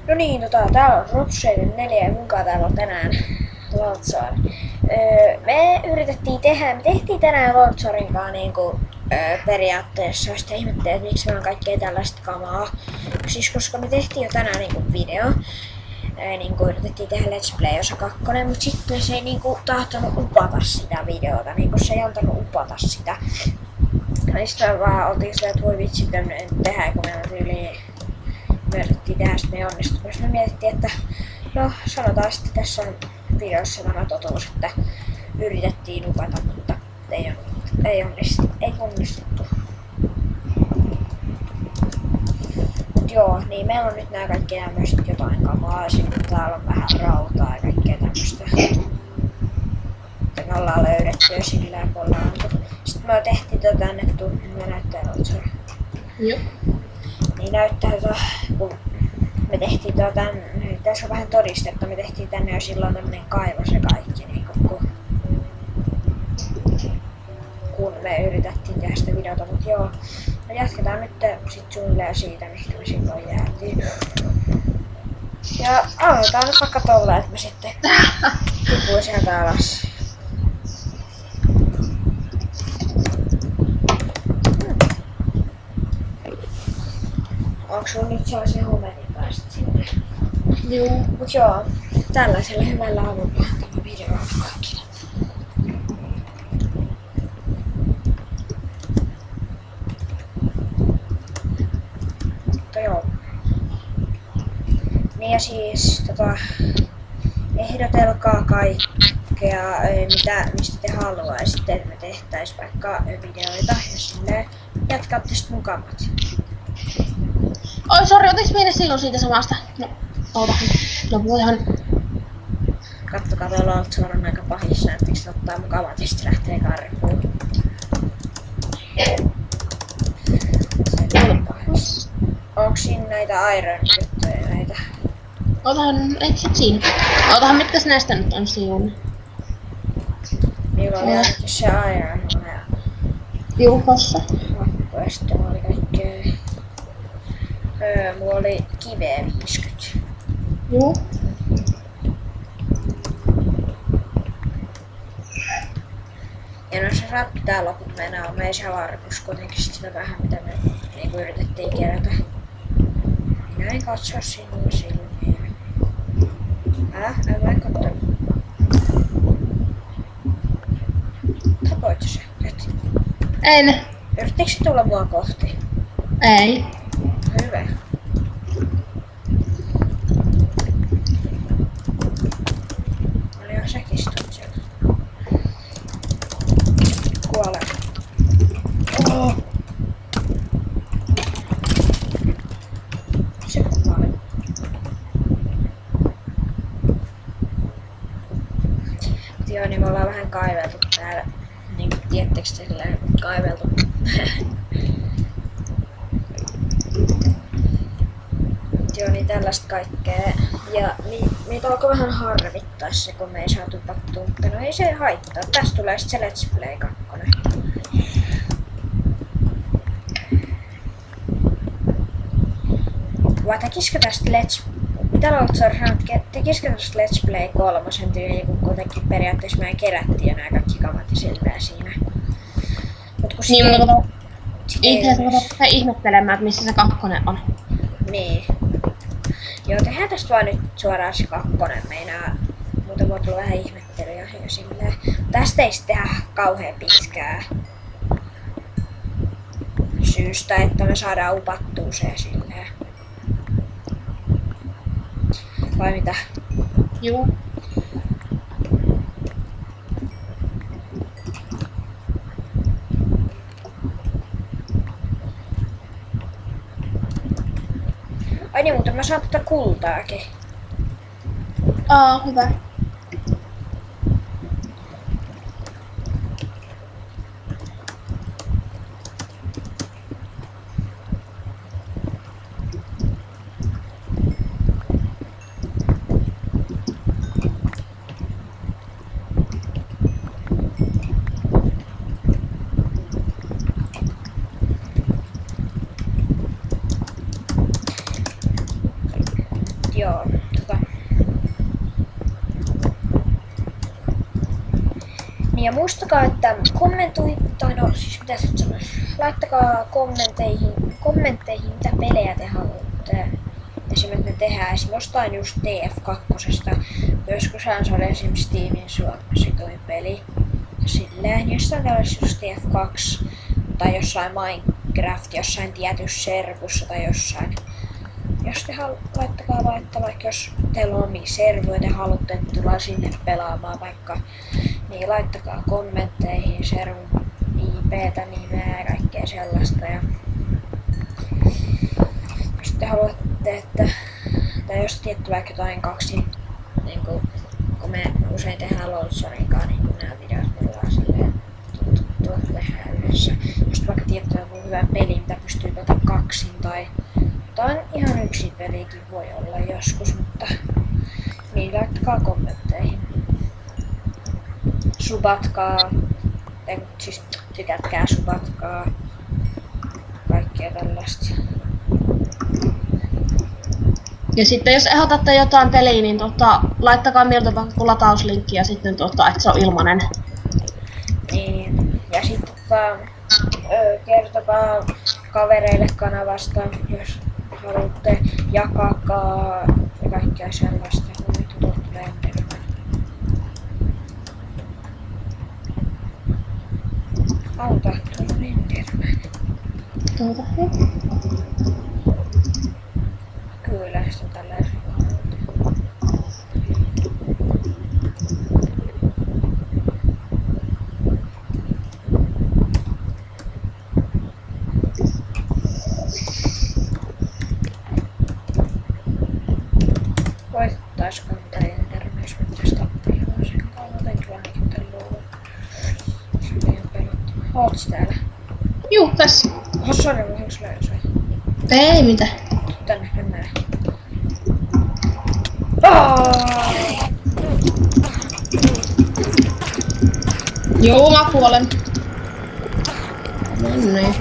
No niin, täällä on Robshade 4 ja munkaan täällä on tänään Loltsaar. Me tehtiin tänään Loltsaarin kanssa niinku, periaatteessa, sitten ihmettelin, että miksi meillä on kaikkea tällaista kamaa. Siis koska me tehtiin jo tänään niinku video, niinku yritettiin tehdä Let's Play osa 2, mutta sitten se ei niinku tahtonut upata sitä videota, niinku se ei antanut upata sitä. Ja sitten vaan oltiin silleen, että voi vitsi, mitä me tehdään, kun meillä on tyyliin me yritettiin tehdä, sitten me ei onnistu. Me mietittiin, että no sanotaan sitten tässä on videossa tämä totuus, että yritettiin upata, mutta ei onnistuttu. Mut joo, niin meillä on nyt nää kaikki tämmöset jotain kamaa, sitten täällä on vähän rautaa ja kaikkea tämmöstä. Me ollaan löydetty jo sillä kun ollaan. Sitten me tehtiin annettu, mä näyttää Loltsaar. Joo. Niin näyttää kun me tehtiin tässä on vähän todistetta, me tehtiin tänne jo silloin tämmönen kaivos ja kaikki niinku kun me yritettiin tehdä sitä videota, mut joo. Me jatketaan nyt sit suunnilleen siitä, mistä me silloin jäätiin. Ja aloitetaan nyt vaikka tolla, että me sitten tipuin sieltä alas. Onks sulla nyt sellaisia homerin päästä sinne? Joo. Mut joo, tällaisella hyvällä avulla tämä video alkaakin. Mutta joo. Niin ja siis ehdotelkaa kaikkea, mistä te haluaisitte, että me tehtäis vaikka videoita ja silleen jatkaatte sit mukamat. Oi, sori, otiks meille silloin siitä samasta? No, oota. No, voihan. Kattokaa, tuolla Loltsaar on aika pahissa, että se ottaa mukavat ja sitten lähtee karkuun. Se on pahis. Onks siinä näitä iron juttuja näitä? Ootahan, eikö sit siinä? Ootahan, mitkäs näistä nyt on siinä? Minulla oli ainakin se iron ja Juukossa. vakko ja sitten mulla oli kaikkea. Mulla oli kiveä 50. Juu. Ja no se rappi tää loput mennään, me ei saa varmuus kuitenkin sitä vähän mitä me niinku yritettiin kerätä. Minä en katso sinua silmiin. Älä katso. Tapoitko sä nyt? En. Yrittikö se tulla mua kohti? Ei. Hyvä. Olihan säkin istut siellä. Kuole. Oh. Se kuole. Joo, niin me ollaan vähän kaiveltu täällä. Niin kuin tiedättekö te silleen kaiveltu. Joo, niin tällaista kaikkea. Ja meitä alkoi vähän harvittaa se, kun me ei saatu pattua, mutta no ei se haittaa. Tästä tulee sit se Let's Play 2. Vai tekisikö tästä mitä Loltsaar sanot, tekisikö tästä Let's Play 3 tyyliin, kun kuitenkin periaatteessa me kerättiin ja nää kaikki kamat ja silleen siinä. Mut kun Niin, mutta itse asiassa ihmettelemään, että missä se 2 on. Niin. Joo, tehdään tästä vaan nyt suoraan se 2, meinaa. Muuten voi tulla vähän ihmettelyä ja silleen. Tästä ei sitten tehdä kauhean pitkää syystä, että me saadaan upattua se silleen. Vai mitä? Juu. Ai niin, mutta mä saan tätä kultaakin. Hyvä. Joo, niin ja muistakaa, että mitä sä sanois? Laittakaa kommentteihin, mitä pelejä te haluatte. Esimerkiksi me tehdään jostain just TF2. Joskushan se oli esimerkiksi Steamin suosituin peli. Silleen, jostain tällaisessa just TF2 tai jossain Minecraft, jossain tietyssä servussa tai jossain. Jos te laittakaa vaikka jos teillä on omia servoja, te haluatte, että tullaan sinne pelaamaan vaikka, niin laittakaa kommentteihin servun IP:tä, nimeä ja kaikkea sellaista. Ja jos te haluatte, että, tai jos tiedätte vaikka jotain kaksi, niin kun me usein tehdään LOLzoninkaan, niin kun nämä videot me ollaan silleen tuttua tehdään yhdessä. Jos vaikka tiedätte joku hyvä peli, mitä pystyy kaksin tai jotain ihan yksin pelikin voi olla joskus, mutta niin laittakaa kommentteihin. Subatkaa, siis tykätkää, subatkaa, kaikkea tällaista. Ja sitten jos ehdotatte jotain peliä, niin laittakaa mieltä vaikka latauslinkki ja sitten että se on ilmanen. Niin, ja sitten kertokaa kavereille kanavasta, jos haluatte, jakakaa ja kaikkea sellaista, kun nyt tulee enemmän. Auta, tuolla on enemmän. Kyllä, se on tällaisen. Voittaisiko mitään interneys tästä tappelua sen kanssa? Jotenkin ainakin tän luulen. Se on ihan pelottava. Oots täällä? Juu, tässä. Sori, mä hyks löysä. Ei mitään. Tänne mennään. Joo, mä kuolen. No niin.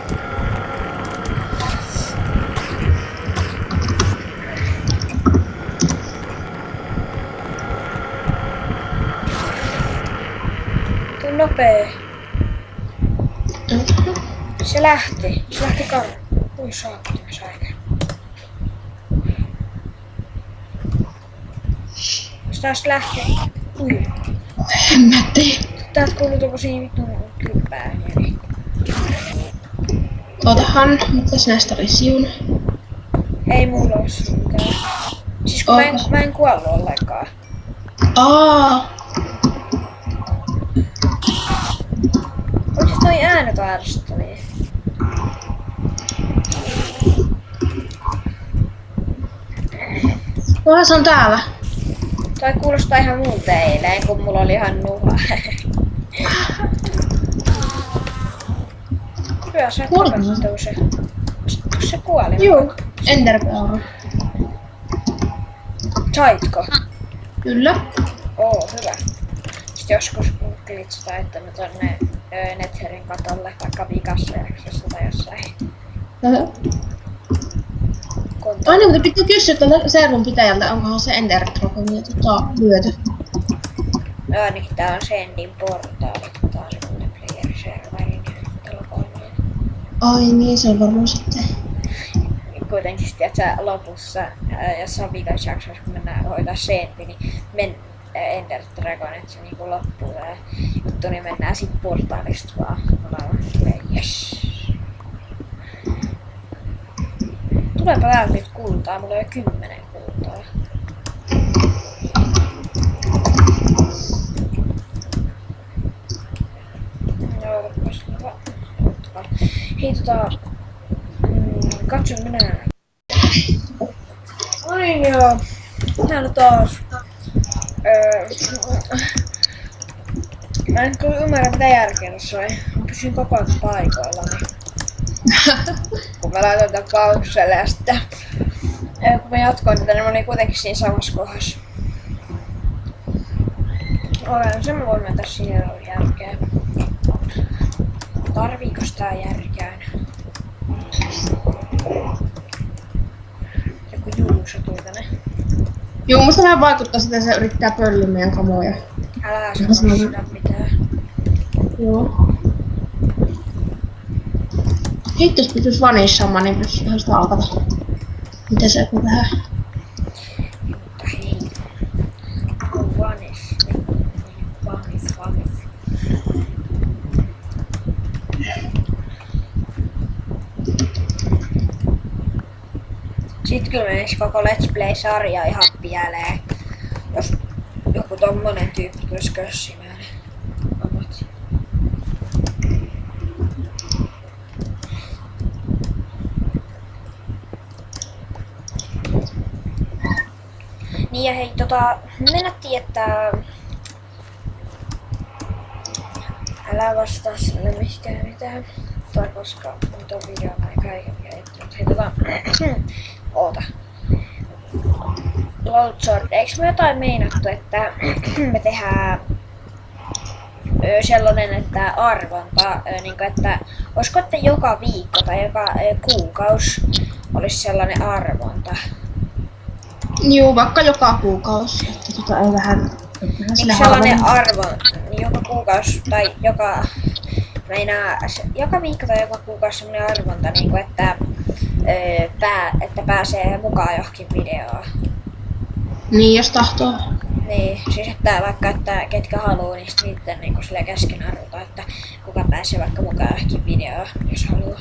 Tuu nopee. Se lähti karkuun. Ui saakka, säikä. Se taas lähti. Ui. Hemmetti. Täältä kuuluu tosi vitun kylpää. Niin. Otahan, mitäs näistä oli siun? Ei mulla oo mitään. Siis kun mä en kuollut ollenkaan. Olis toi äänet ärsyttäviä? Kuka se on täällä? Toi kuulostaa ihan multa eilen, kun mulla oli ihan nuha. Hyvä, sä et tapahtuu se. Se kuoli. Juu, Enderpeura. Saitko? Kyllä. Oo, hyvä. Sitten joskus glitsataan, että me tonne Netherin katolle, vaikka Vikassajaksessa tai jossain. Aina, mutta pitää kysyä tuolta servun pitäjältä, onkohan se Ender-dropi lyöty. No ainakin tää on Sendin portaali, tää on se multiplayer-serveri, niin Ai niin, se on varmaan sitten. kuitenkin tiedätkö, lopussa, jos on Vikasjaksossa, kun mennään hoitaa Sendi, niin Ender Dragon, että se niinku loppuu tää juttu, niin mennään sit portaalista vaan. Yes. Tuleepa täältä nyt kultaa, mulla on jo 10 kultaa. Joo, hei katso minä. Ai joo, täällä taas. Mä en kyllä ymmärrä mitä järkeä tossa oli. Mä pysyn koko ajan paikoillani. Kun mä laitoin tän pausselle ja sitten kun mä jatkoin tätä, niin mä olin kuitenkin siinä samassa kohdassa. No sen mä voin mennä siinä oli järkeä. Tarviikos tää järkään? Joku Juuso tuli tänne. Juu, musta vähän vaikuttaa sitä, se yrittää pölliä meidän kamoja. Älä sano sitä mitään. Joo. Hitto jos pystyis vanissaamaan, niin pystyis vähän sitä alkata. Miten se kun vähän? Mutta hei. Vanis. Sitten kyllä menisi koko Let's Play-sarja ihan pieleen, jos joku tommonen tyyppi tulisi kössimään omat. Niin ja hei, mennättiin, että älä vastaa sille mihinkään mitään. Tai koska mun ton videon ei kaiken jäittänyt. Hei oota. Loadsword, eikö me jotain meinattu, että me tehdään sellainen, että arvonta, niin että olisiko, että joka viikko tai joka kuukausi olisi sellainen arvonta? Juu, vaikka joka kuukausi, että ei vähän sellainen arvonta, joka kuukausi tai joka viikko tai joka kuukausi sellainen arvonta, niin kuin, että pääsee mukaan johonkin videoon. Niin, jos tahtoo. Niin, siis että ketkä haluu, niin sitten niin sille kesken arvota, että kuka pääsee vaikka mukaan johonkin videoon, jos haluaa.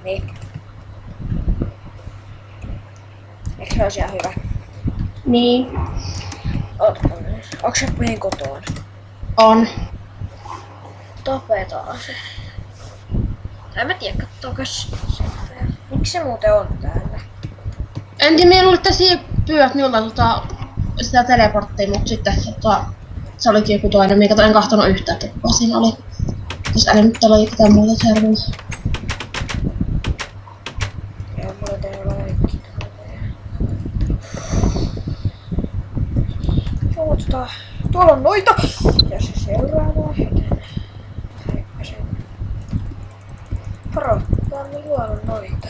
Niin. Eikö se olisi ihan hyvä? Niin. Onko se meidän kotoon? On. Tapetaan se. En mä tiedä, kattookas se. Miksi se muuten on täällä? En tiedä, minä luulin, että siinä pyydät minulta sitä teleporttia, mutta sitten se olikin joku toinen, mikä en kahtonut yhtään, että kuka siinä oli. Jos älä nyt oli ketään muuta servulla. Joo, mulla ei ole leikkiä. Joo, tuolla on noita! Ja se seuraava hetken. Häippäsen. Paro, täällä on luonut noita.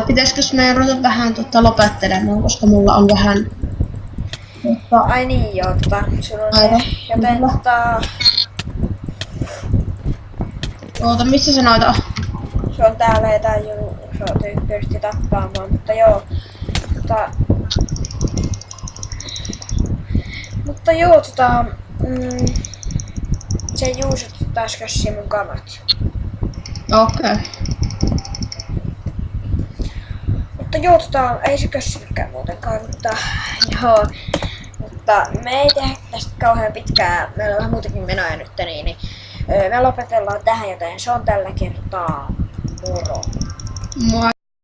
Pitäisikö meidän ruveta vähän lopettelemaan, koska mulla on vähän... Ai niin joo, sulla on aivan. Joten Oota, missä se noita on? se on täällä ja tää se tyyppi yritti tappaamaan, mutta joo. Mutta joo, se Juuso taas kössii mun kamat. Okei. Mutta joo, ei se kössinytkään muutenkaan, mutta joo. Mutta me ei tehdä tästä kauhean pitkään, meillä on vähän muutakin menoja nyt, niin me lopetellaan tähän, joten se on tällä kertaa moro. Moi.